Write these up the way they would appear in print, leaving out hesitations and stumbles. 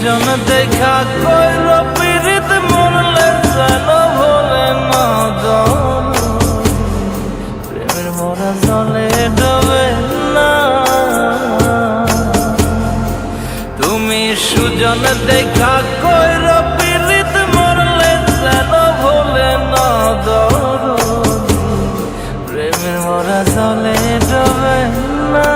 সুজন দেখা কইর পীড়িত মরলে যেন ভোলে না প্রেমের মরা জলে ডবে না। তুমি সুজন দেখা কইর পীড়িত মরলে যেন ভোলে না প্রেমের মরা জলে ডবে না।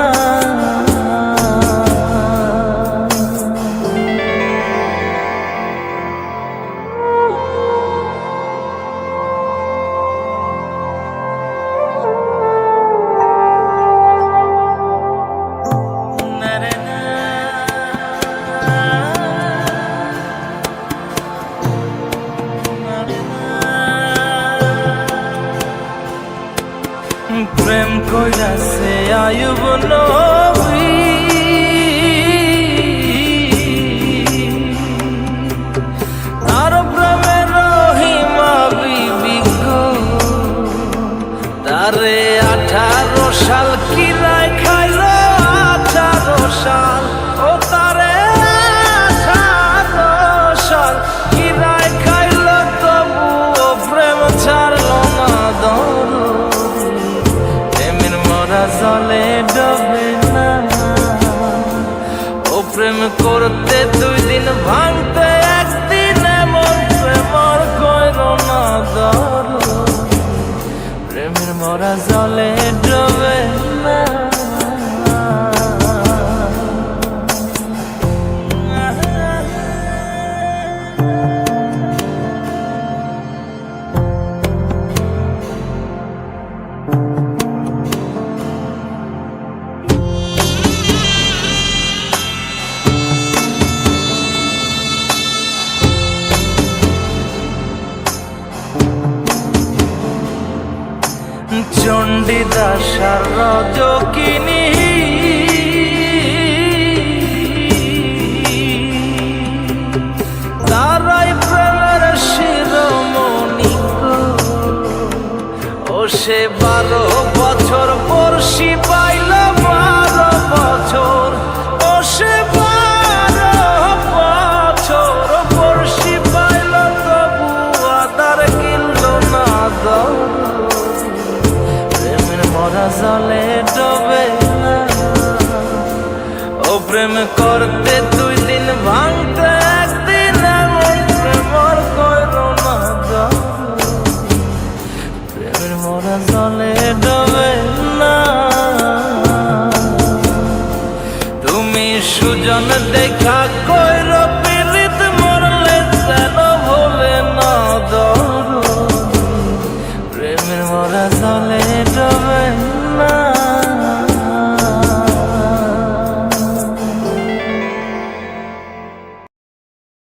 প্রেম কইরাছে আয়ুব নবী আর প্রেমের রহিমা বিবি গো তারে 18 সাল কিরায় খাইল 18 সাল ও তারে 18 সাল কিরায় খাইল তবু ও প্রেম ছাড়ল না জলে ডবে না। ও প্রেম করতে 2 দিন ভাঙতে 1 দিন এমন প্রেমর কইর না প্রেমের মরা জলে ডবে না। চণ্ডীদাসার রজকিনী তারাই প্রেমের শিরোমণি ও সে 12 বছর বর্ষি পাইল 12 বছর ও সে 12 বছর বর্ষি পাইল তবু আদার কিনল না মরা জলে ডবে না। ও প্রেম করতে 2 দিন ভাঙতে 1 দিন এমন প্রেমর কইর না প্রেমের মরা জলে ডবে না। তুমি সুজন দেখা কইর পীড়িত মরলে যেন ভোলে না প্রেমের মরা জলে ডবে না।